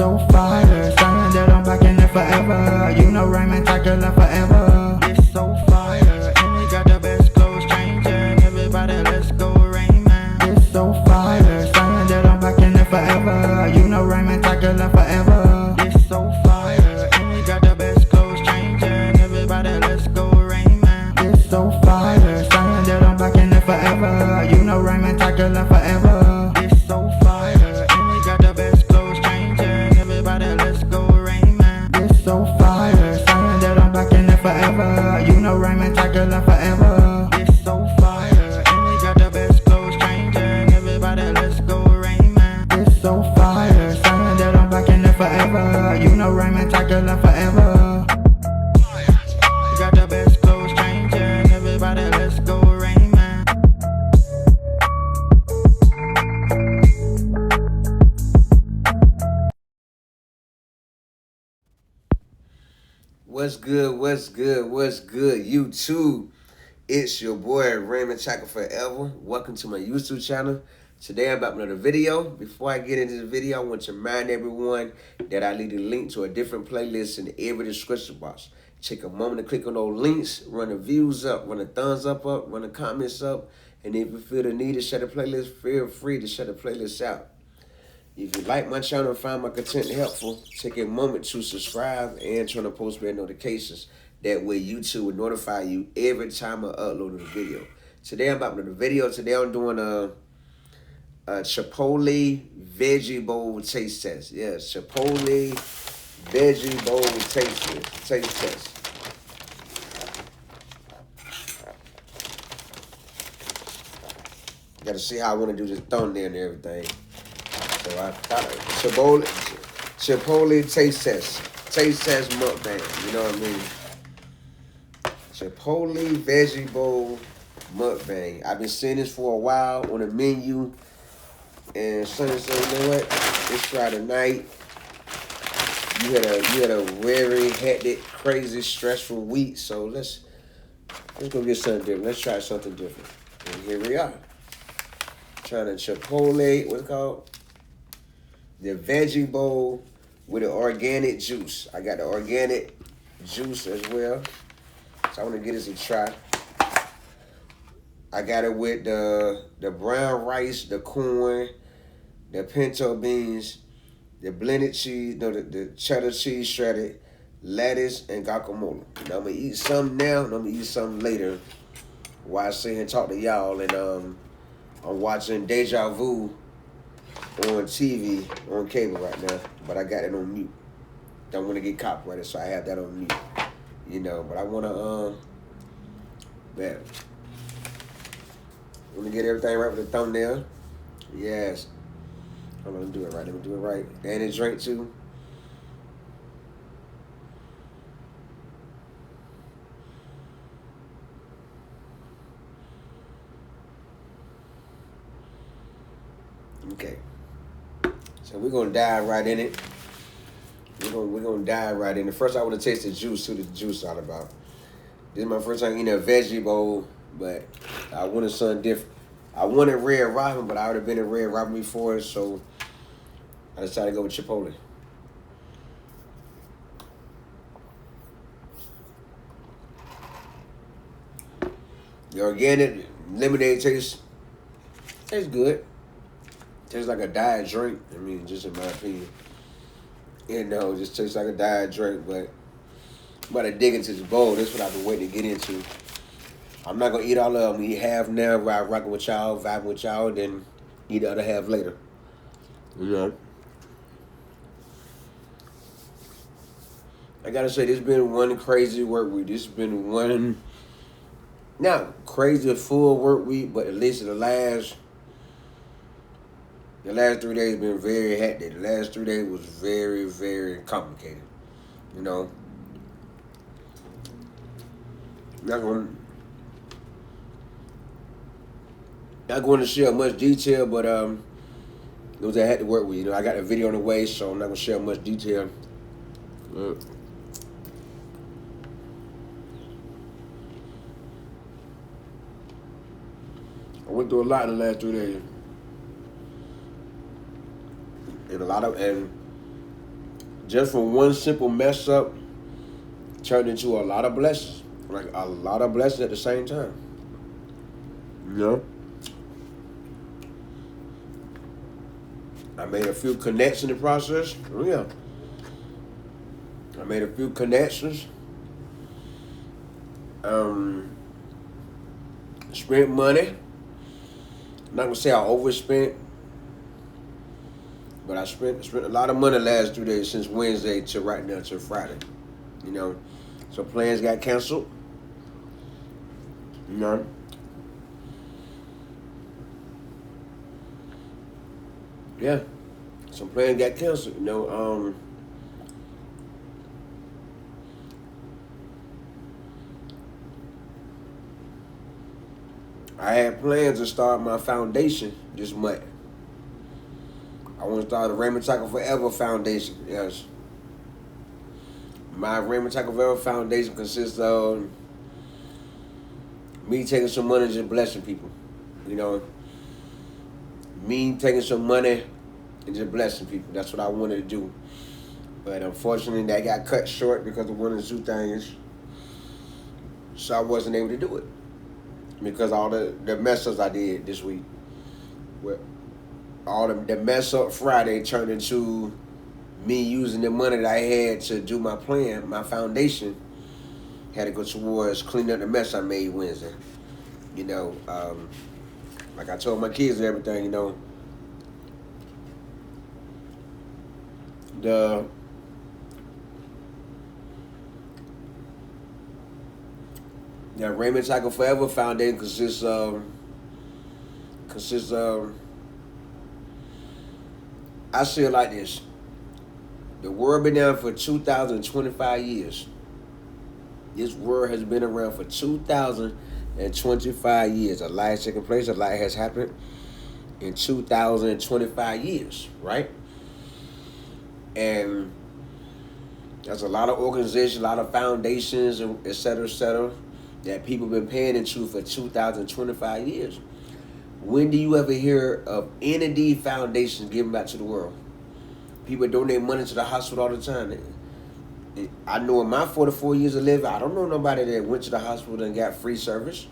so fire, saying that I'm back in it forever. You know Raymond Tiger left forever. It's so fire, and we got the best clothes changing. Everybody, let's go Raymond. It's so fire, saying that I'm back in it forever. You know Raymond Tiger left forever. It's so fire, and we got the best clothes changing. Everybody, let's go Raymond. It's so fire, saying that I'm back in it forever. You know Raymond Tiger left forever. It's so fire, and we got the best clothes changing. Everybody, let's go Raymond. It's so fire, saying that I'm back in it forever. You know Raymond Tiger left forever. It's so fire, and we got the best clothes changing. Everybody, let's go Raymond. It's so fire, saying that I'm back in it forever. You know Raymond Tiger left forever. We got the best clothes changing. Everybody, let's go Raymond. What's good, YouTube? It's your boy, Raymond Tiger Forever. Welcome to my YouTube channel. Today I'm about another video. Before I get into the video, I want to remind everyone that I leave a link to a different playlist in every description box. Take a moment to click on those links, run the views up, run the thumbs up, run the comments up, and if you feel the need to share the playlist, feel free to share the playlist out. If you like my channel and find my content helpful, take a moment to subscribe and turn on post bell notifications. That way YouTube will notify you every time I upload a video. Today I'm about to do the video. Today I'm doing a Chipotle Veggie Bowl taste test. Yes, Chipotle Veggie Bowl taste test. Gotta see how I want to do this thumbnail and everything. So I thought Chipotle taste test mukbang. You know what I mean? Chipotle Veggie Bowl mukbang. I've been seeing this for a while on the menu, and Sonny said, "You know what? Let's try tonight." You had a very hectic, crazy, stressful week, so let's go get something different. Let's try something different. And here we are, trying to Chipotle. What's it called? The veggie bowl with the organic juice. I got the organic juice as well. So I want to give this a try. I got it with the brown rice, the corn, the pinto beans, the blended cheese, the cheddar cheese shredded, lettuce, and guacamole. Now I'm going to eat some now, and I'm going to eat some later while I sit here and talk to y'all. And I'm watching Deja Vu on TV, on cable right now, but I got it on mute. Don't want to get copyrighted, so I have that on mute. You know, but I want to, want to get everything right with the thumbnail. Yes. I'm going to do it right. Let me do it right. And a drink, too. Okay. So we're gonna dive right in it. We're gonna dive right in it. First, I want to taste the juice. See what the juice all about. This is my first time eating a veggie bowl, but I wanted something different. I wanted Red Robin, but I already been in Red Robin before, so I decided to go with Chipotle. The organic lemonade tastes good. Tastes like a diet drink. I mean, just in my opinion. You know, it just tastes like a diet drink, but I'm about to dig into this bowl. That's what I've been waiting to get into. I'm not going to eat all of them. Eat half now, rocking with y'all, vibing with y'all, then eat the other half later. You know? I got to say, this has been one crazy work week. This has been one, not crazy full work week, but at least the last 3 days been very hectic. The last 3 days was very, very complicated. You know, not going to share much detail, but it was a hectic work week. You know, I got a video on the way, so I'm not gonna share much detail. I went through a lot in the last 3 days. And just from one simple mess up turned into a lot of blessings. Like a lot of blessings at the same time. You know? I made a few connections in the process. Oh, yeah. I made a few connections. Spent money. I'm not gonna say I overspent, but I spent a lot of money last 2 days since Wednesday to right now to Friday. You know, so plans got canceled. You know, yeah, some plans got canceled. You know, I had plans to start my foundation this month. I want to start the Raymond Taco Forever Foundation. Yes. My Raymond Taco Forever Foundation consists of me taking some money and just blessing people. You know, me taking some money and just blessing people. That's what I wanted to do. But unfortunately, that got cut short because of one of the two things. So I wasn't able to do it. Because all the mess ups I did this week. Well, all the mess up Friday turned into me using the money that I had to do my plan, my foundation, had to go towards cleaning up the mess I made Wednesday. You know, like I told my kids and everything, you know, the Raymond Taco Forever Foundation consists of I say it like this. The world been down for 2,025 years. This world has been around for 2,025 years. A lot has taken place. A lot has happened in 2,025 years, right? And there's a lot of organizations, a lot of foundations, et cetera, that people been paying into for 2,025 years. When do you ever hear of any of these foundations giving back to the world? People donate money to the hospital all the time. I know in my 44 years of living, I don't know nobody that went to the hospital and got free service.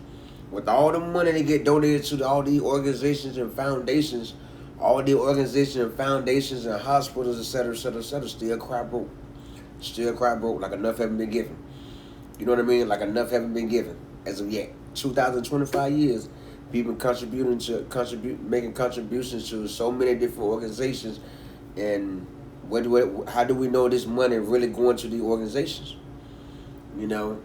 With all the money they get donated to all these organizations and foundations, all the organizations and foundations and hospitals, et cetera, still cry broke. Still cry broke, like enough haven't been given. You know what I mean? Like enough haven't been given as of yet. 2,025 years, people making contributions to so many different organizations. And how do we know this money really going to the organizations? You know?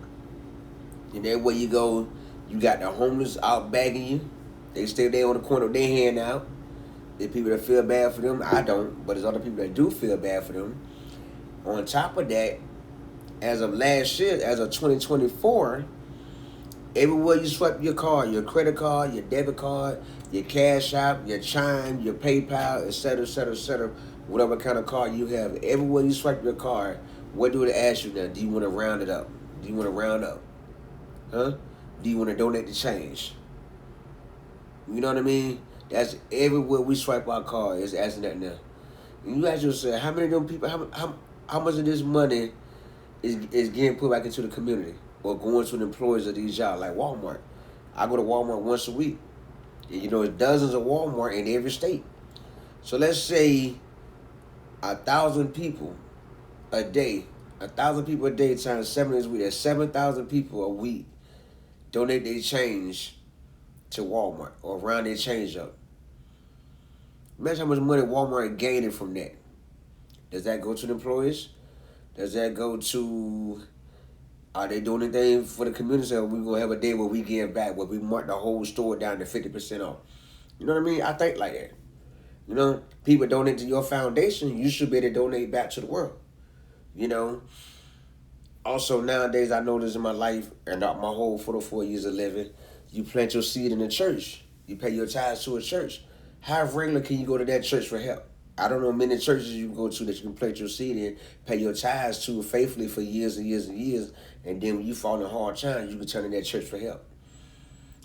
And everywhere you go, you got the homeless out begging you. They stay there on the corner with their hand out. There's people that feel bad for them. I don't, but there's other people that do feel bad for them. On top of that, as of last year, as of 2024, everywhere you swipe your card, your credit card, your debit card, your Cash App, your Chime, your PayPal, et cetera, whatever kind of card you have, everywhere you swipe your card, what do it ask you now? Do you want to round it up? Do you want to round up? Huh? Do you want to donate the change? You know what I mean? That's everywhere we swipe our card, it's asking that now. And you ask yourself, how many of them people, how much of this money is getting put back into the community or going to the employees of these jobs like Walmart? I go to Walmart once a week. And you know, there's dozens of Walmart in every state. So let's say 1,000 people a day, 1,000 people a day times 7 days a week. That's 7,000 people a week donate their change to Walmart or round their change up. Imagine how much money Walmart gaining from that. Does that go to the employees? Does that go to, are they doing anything for the community? So we're going to have a day where we give back, where we mark the whole store down to 50% off. You know what I mean? I think like that. You know, people donate to your foundation, you should be able to donate back to the world. You know? Also, nowadays, I notice in my life, and my whole 44 years of living, you plant your seed in the church. You pay your tithes to a church. How regular can you go to that church for help? I don't know many churches you can go to that you can plant your seed in, pay your tithes to faithfully for years and years and years, and then when you fall in hard times, you can turn to that church for help.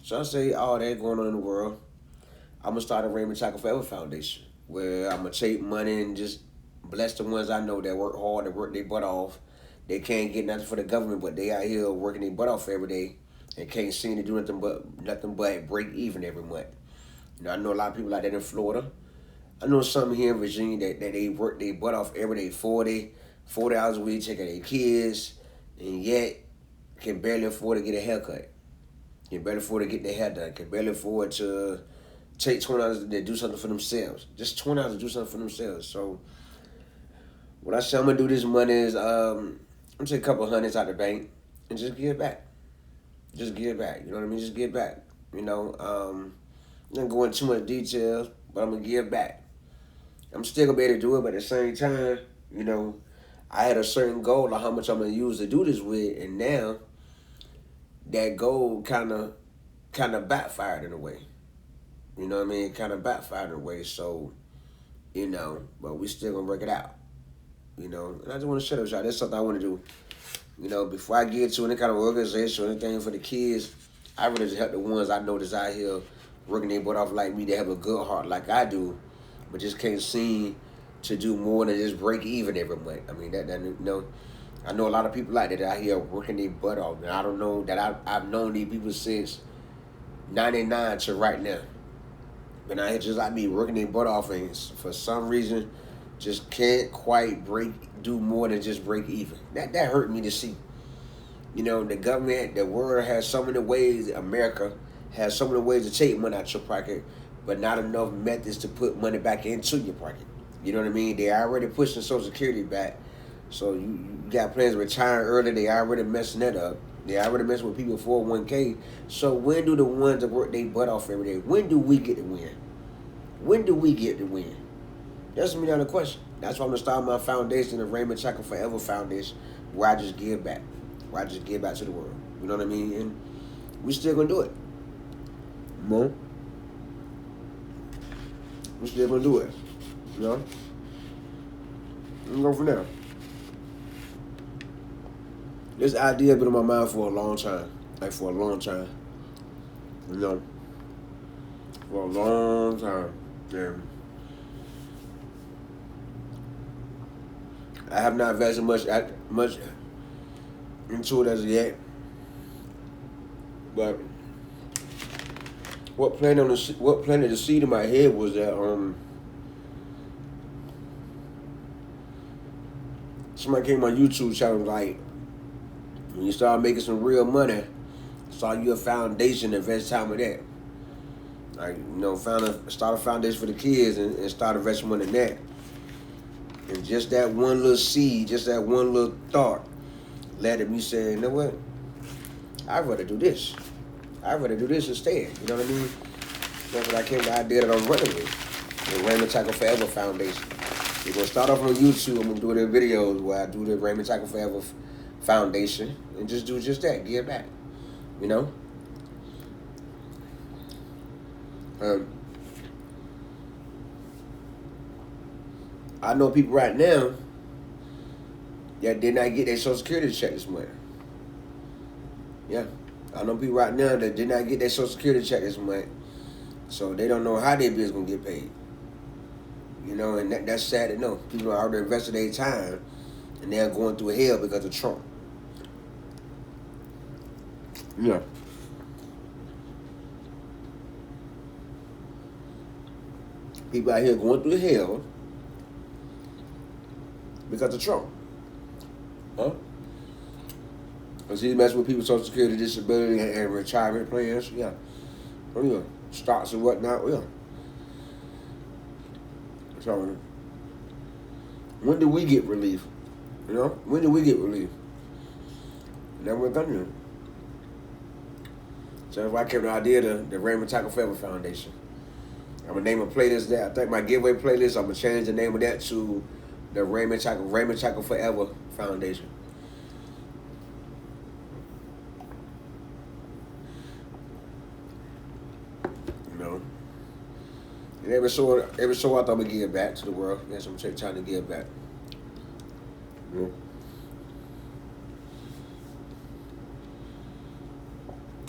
So I say all that going on in the world, I'm going to start a Raymond Taco Forever Foundation, where I'm going to take money and just Bless the ones I know that work hard, that work their butt off. They can't get nothing for the government, but they out here working their butt off every day and can't seem to do nothing but break even every month. You know, I know a lot of people like that in Florida. I know some here in Virginia that they work their butt off every day, 40 hours a week, taking their kids, and yet can barely afford to get a haircut. Can barely afford to get their hair done. Can barely afford to take 20 hours to do something for themselves. Just 20 hours to do something for themselves. So what I say I'm gonna do this money is I'm gonna take a couple hundreds out the bank and just give it back. Just give it back. You know what I mean? Just give back. You know, I'm not going into too much details, but I'm gonna give back. I'm still gonna be able to do it, but at the same time, you know, I had a certain goal of how much I'm gonna use to do this with, and now that goal kind of backfired in a way. You know what I mean? Kind of backfired in a way. So, you know, but we still gonna work it out. You know, and I just want to share with y'all. That's something I want to do. You know, before I get to any kind of organization or anything for the kids, I really just help the ones I know that's out here working their butt off like me. They have a good heart like I do, but just can't seem to do more than just break even every month. I mean, that you know, I know a lot of people like that out here working their butt off. And I don't know that I've known these people since '99 to right now. But now it's just like me working their butt off, and for some reason, just can't quite do more than just break even. That hurt me to see. You know, the government, the world has so many ways, America has so many ways to take money out your pocket, but not enough methods to put money back into your pocket. You know what I mean? They already pushing Social Security back. So you got plans to retire early, they already messing that up. They already messing with people 401k. So when do the ones that work their butt off every day, when do we get to win? When do we get to win? That's me down the question. That's why I'm gonna start my foundation, the Raymond Chaka Forever Foundation, where I just give back. Where I just give back to the world. You know what I mean? And we still gonna do it. Mo. We still gonna do it. You know? We go from there. This idea been in my mind for a long time. Like for a long time. You know? For a long time. And I have not invested much into it as of yet. But what planted the seed in my head was that somebody came on YouTube channel like, when you start making some real money, start you a foundation, invest time in that. Like, you know, start a foundation for the kids and start investing money in that. And just that one little seed, just that one little thought led to me saying, you know what? I'd rather do this. I'd rather do this instead. You know what I mean? That's what I came to the idea that I'm running with. The Raymond Chaka Forever Foundation. We're going to start off on YouTube. I'm going to do the videos where I do the Raymond Chaka Forever Foundation and just do just that. Give back. You know? I know people right now that did not get their Social Security check this month. Yeah. I know people right now that did not get their Social Security check this month. So they don't know how their bills going to get paid. You know, and that's sad to know. People are already invested their time and they're going through hell because of Trump. Yeah. People out here going through hell because of Trump. Huh? Because he's messing with people's Social Security, disability, and retirement plans. Yeah. Oh, yeah. Stocks and whatnot. Yeah. So, when do we get relief? You know? When do we get relief? Never done it. So that's why I came to the idea of the Raymond Chaka Forever Foundation. I'm going to name a playlist there. I think my giveaway playlist, I'm going to change the name of that to the Raymond Chaka Forever Foundation. You know? And every so often I'm going to give back to the world. Yes, I'm trying to give back. You know?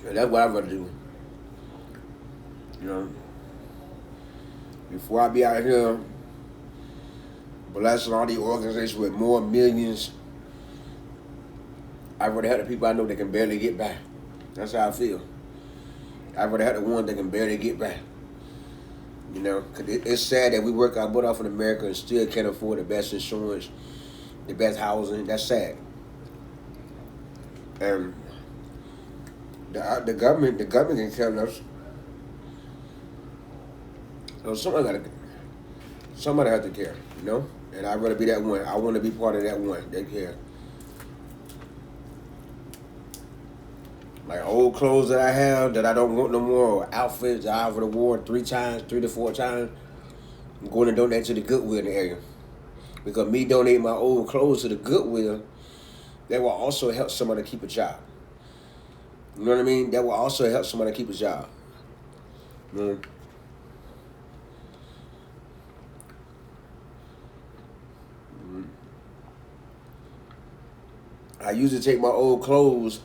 And that's what I'd rather do. You know? Before I be out here blessing all these organizations with more millions. I'd rather have the people I know that can barely get by. That's how I feel. I'd rather have the ones that can barely get by. You know, 'cause it's sad that we work our butt off in America and still can't afford the best insurance, the best housing. That's sad. And the government can tell us. So somebody has to care. You know, and I'd rather be that one. I want to be part of that one that care. Like old clothes that I have that I don't want no more, or outfits that I've already wore 3 times, 3 to 4 times. I'm going to donate to the Goodwill in the area. Because me donating my old clothes to the Goodwill, that will also help somebody keep a job. You know what I mean? That will also help somebody keep a job. Mm. I usually take my old clothes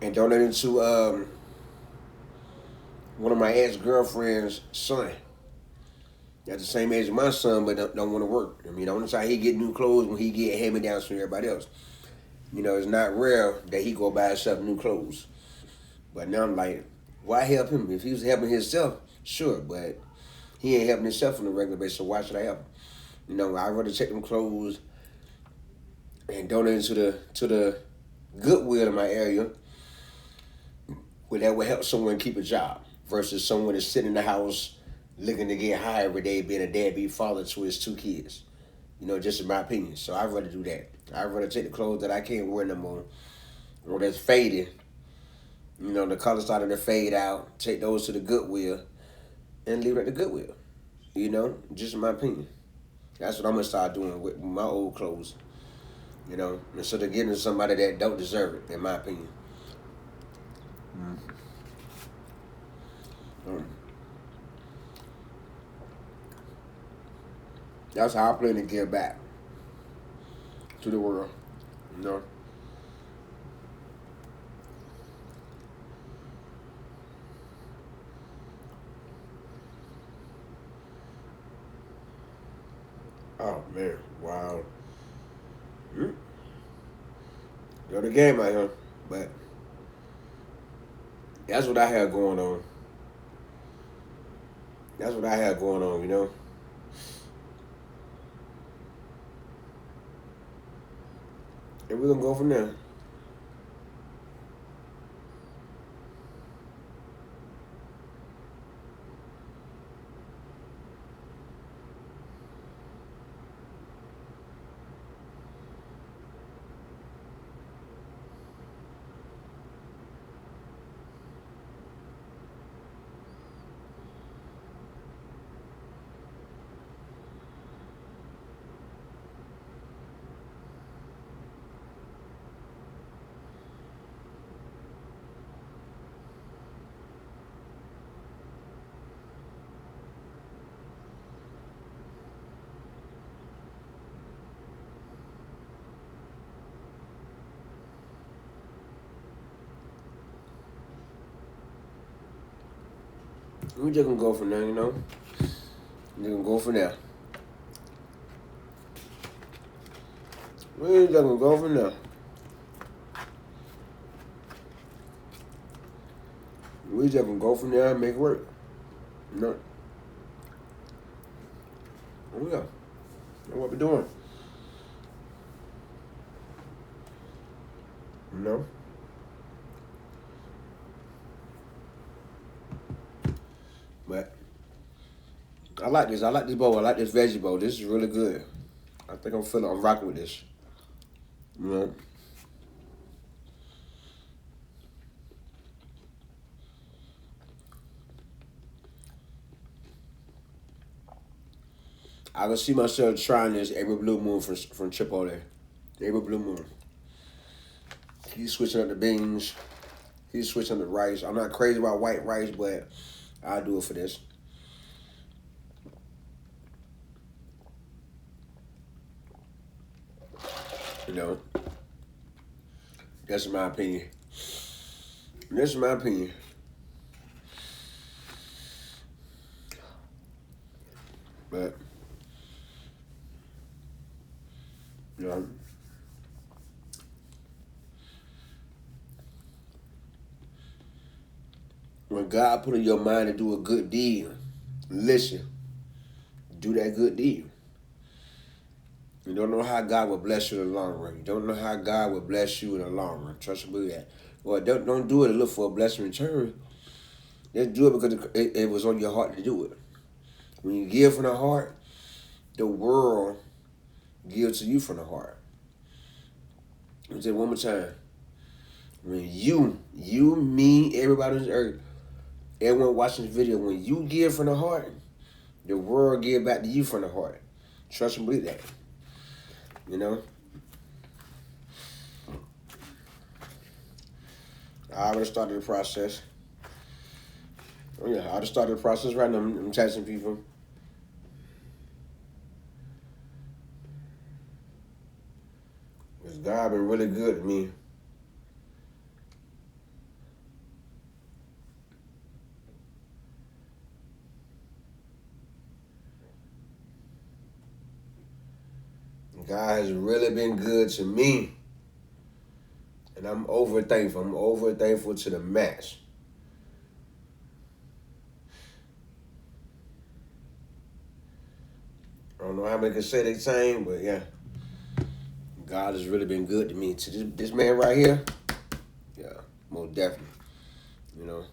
and donate them to one of my ex-girlfriend's son. That's the same age as my son, but don't want to work. I mean, the only time he get new clothes when he get hand-me-downs from everybody else. You know, it's not rare that he go buy himself new clothes. But now I'm like, why help him? If he was helping himself, sure, but he ain't helping himself on a regular basis, so why should I help him? You know, I'd rather take them clothes and donate to the Goodwill in my area, where that would help someone keep a job versus someone that's sitting in the house looking to get high every day, being a deadbeat father to his 2 kids. You know, just in my opinion. So I'd rather do that. I'd rather take the clothes that I can't wear no more, or that's faded. You know, the color starting to fade out. Take those to the Goodwill and leave it at the Goodwill. You know, just in my opinion. That's what I'm gonna start doing with my old clothes. You know, instead of getting to somebody that don't deserve it, in my opinion. Um, that's how I plan to give back to the world. You know. Oh man, wow. Mm. You know the game out here, but that's what I had going on. That's what I had going on. You know. And we're gonna go from there. We just gonna go from there. You know. We gonna go from there. We just gonna go from there. We just gonna go from there and make it work. You know. Oh yeah. That's what we're doing. You know. But I like this. I like this bowl. I like this veggie bowl. This is really good. I think I'm rocking with this. You know. I can see myself trying this every blue moon from Chipotle. Every blue moon. He's switching up the beans. He's switching up the rice. I'm not crazy about white rice, but I'll do it for this. You know. That's my opinion. That's my opinion. But You know, when God put in your mind to do a good deed, listen, do that good deed. You don't know how God will bless you in the long run. You don't know how God will bless you in the long run. Trust me, believe that. Well, don't do it to look for a blessing in return. Just do it because it was on your heart to do it. When you give from the heart, the world gives to you from the heart. Let me say it one more time. When you, me, everybody on this earth, everyone watching this video, when you give from the heart, the world give back to you from the heart. Trust and believe that. You know? I already started the process. Oh yeah, I already started the process right now. I'm texting people. Because God been really good to me. God has really been good to me. And I'm over thankful. I'm over thankful to the max. I don't know how many can say they same, but yeah. God has really been good to me. To this man right here, yeah, most definitely. You know.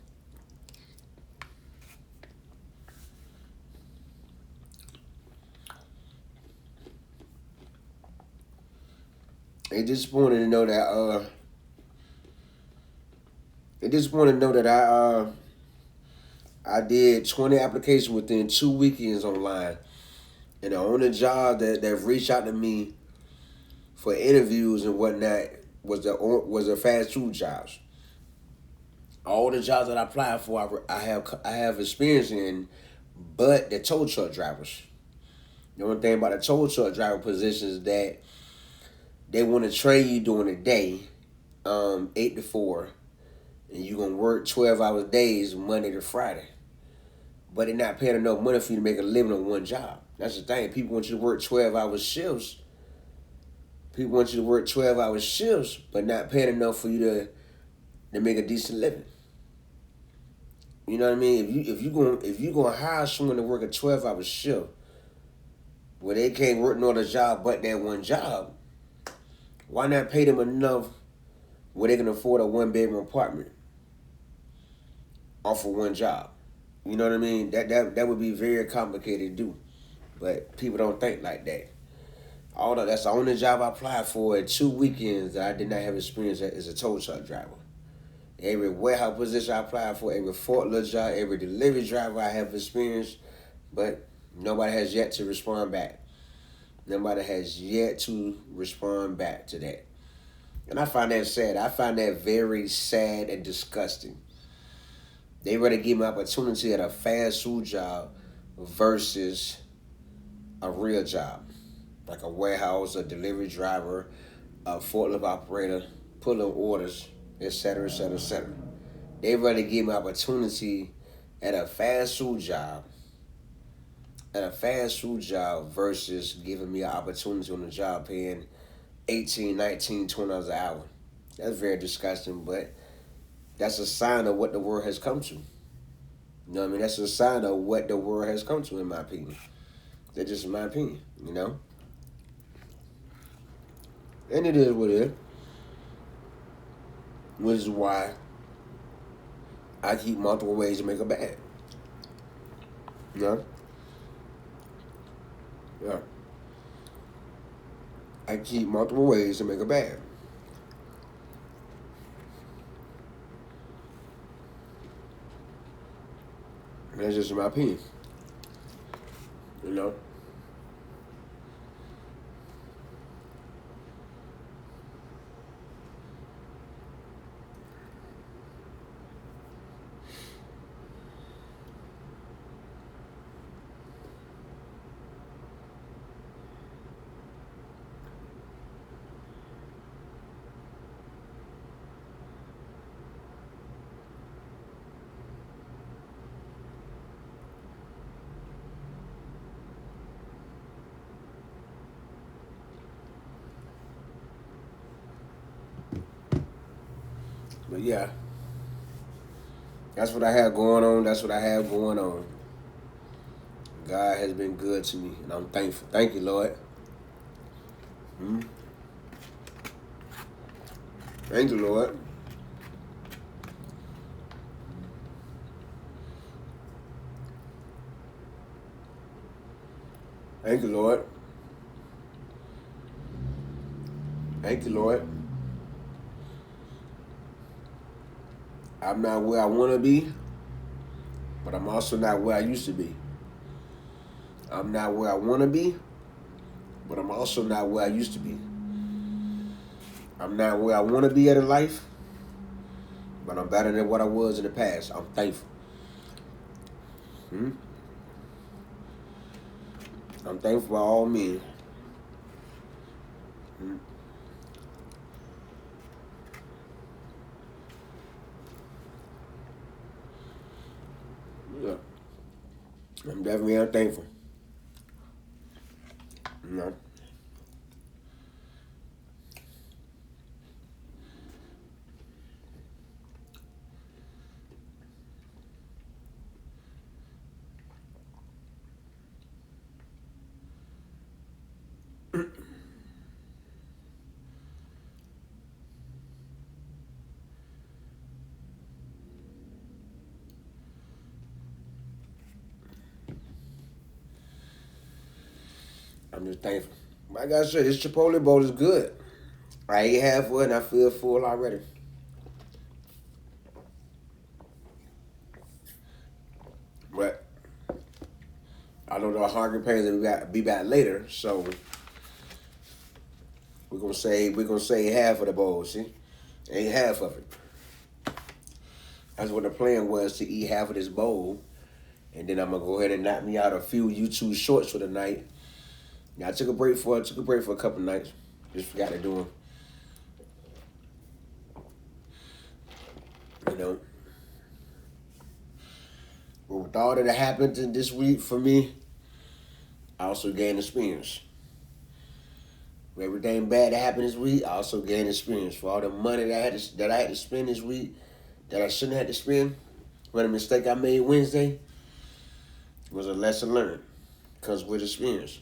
It disappointed to know that I did 20 applications within 2 weekends online. And the only job that reached out to me for interviews and whatnot was the fast food jobs. All the jobs that I applied for, I have experience in, but the tow truck drivers. The only thing about the tow truck driver position is that they want to train you during the day, 8 to 4, and you're gonna work 12-hour days Monday to Friday. But they're not paying enough money for you to make a living on one job. That's the thing. People want you to work 12-hour shifts. People want you to work 12-hour shifts, but not paying enough for you to make a decent living. You know what I mean? If you gonna hire someone to work a 12-hour shift, where they can't work no other job but that one job, why not pay them enough where they can afford a 1-bedroom apartment off of one job? You know what I mean? That would be very complicated to do, but people don't think like that. Although that's the only job I applied for at 2 weekends that I did not have experience at as a tow truck driver. Every warehouse position I applied for, every forklift job, every delivery driver I have experience, but nobody has yet to respond back. Nobody has yet to respond back to that. And I find that sad. I find that very sad and disgusting. They rather give me an opportunity at a fast food job versus a real job, like a warehouse, a delivery driver, a forklift operator, pulling orders, etc., etc., etc. They rather give me an opportunity at a fast food job, versus giving me an opportunity on the job paying 18, 19, $20 an hour. That's very disgusting, but that's a sign of what the world has come to. You know what I mean? That's a sign of what the world has come to, in my opinion. That's just my opinion, you know? And it is what it is. Which is why I keep multiple ways to make a bag. You know? Yeah. I keep multiple ways to make a bag. And that's just my opinion. You know? But yeah, that's what I have going on. That's what I have going on. God has been good to me, and I'm thankful. Thank you, Lord. Hmm? Thank you, Lord. Thank you, Lord. Thank you, Lord. I'm not where I want to be, but I'm also not where I used to be. I'm not where I want to be, but I'm also not where I used to be. I'm not where I want to be in life, but I'm better than what I was in the past. I'm thankful. Hmm? I'm thankful by all means. Hmm? Yeah. I'm definitely unthankful. You know? I'm just thankful. Like I said, this Chipotle bowl is good. I ate half of it and I feel full already. But I know the hunger pains will be back later, so we're gonna say half of the bowl. See, ain't half of it. That's what the plan was, to eat half of this bowl, and then I'm gonna go ahead and knock me out a few YouTube shorts for the night. Yeah, I took a break for a couple nights. Just forgot to do them. You know, but with all that happened in this week for me, I also gained experience. For everything bad that happened this week, I also gained experience. For all the money that I had to spend this week that I shouldn't have to spend, for the mistake I made Wednesday, was a lesson learned. Comes with experience.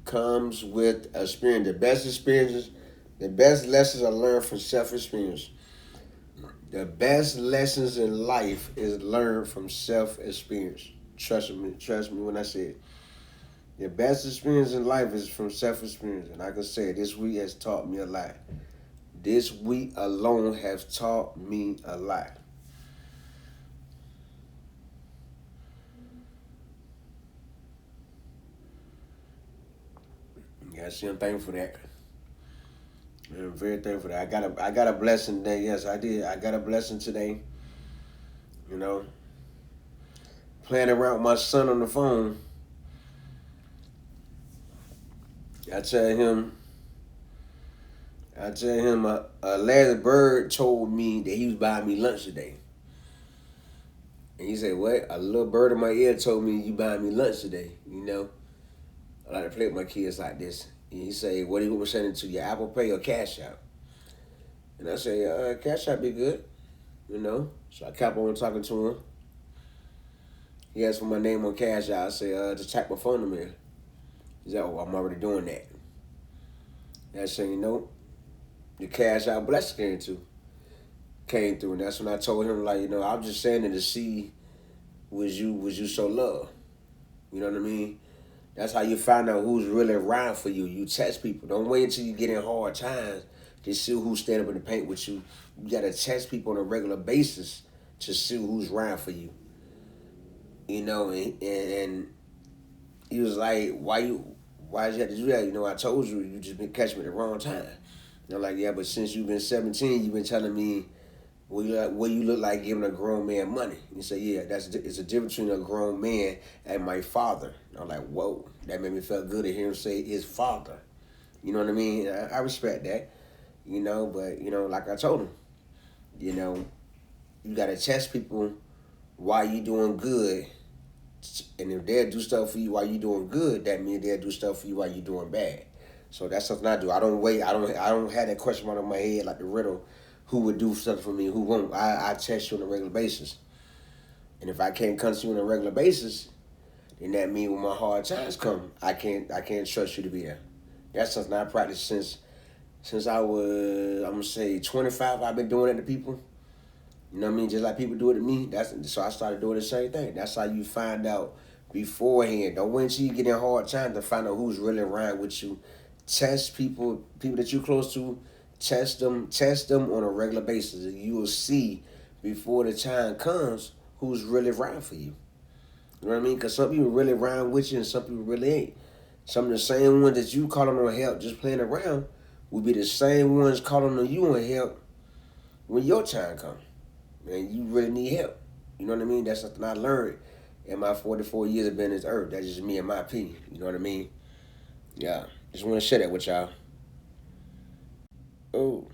Comes with experience. The best lessons are learned from self-experience. The best lessons in life is learned from self-experience. Trust me when I say it. The best experience in life is from self-experience. And I can say this week has taught me a lot. This week alone has taught me a lot. Yeah, see, I'm thankful for that. I'm very thankful for that. I got a blessing today. Yes, I did. I got a blessing today. You know, playing around with my son on the phone. I tell him, a Larry Bird told me that he was buying me lunch today. And he said, "What? A little bird in my ear told me you buying me lunch today." You know, I like to play with my kids like this. And he said, "What do you want me sending to you? Apple Pay or Cash App?" And I say, "Cash App be good." You know, so I kept on talking to him. He asked for my name on Cash App. I say, "Just type my phone number in." He said, "Oh, I'm already doing that." And I said, the Cash App blessing came through, and that's when I told him, like, I'm just saying it to see, was you so love. You know what I mean? That's how you find out who's really around for you. You test people. Don't wait until you get in hard times to see who's standing up in the paint with you. You gotta test people on a regular basis to see who's around for you. And he was like, why did you have to do that? I told you, you just been catching me at the wrong time. And I'm like, yeah, but since you've been 17, you've been telling me what you look like giving a grown man money. He said, yeah, it's a difference between a grown man and my father. And I'm like, whoa, that made me feel good to hear him say his father. You know what I mean? I respect that, but, like I told him, you got to test people while you doing good. And if they'll do stuff for you while you doing good, that means they'll do stuff for you while you doing bad. So that's something I do. I don't wait. I don't have that question mark on my head like the riddle who would do stuff for me, who won't. I test you on a regular basis. And if I can't come to you on a regular basis, then that means when my hard times come, I can't trust you to be there. That's something I practiced since I was, I'm gonna say 25. I've been doing it to people. You know what I mean? Just like people do it to me. So I started doing the same thing. That's how you find out beforehand. Don't wait until you get in hard times to find out who's really around with you. Test people that you close to. Test them on a regular basis. And you will see before the time comes who's really around for you. You know what I mean? Because some people really around with you and some people really ain't. Some of the same ones that you calling on help just playing around will be the same ones calling on you on help when your time comes. And you really need help. You know what I mean? That's something I learned in my 44 years of being on this earth. That's just me and my opinion. You know what I mean? Yeah. Just want to share that with y'all. Oh.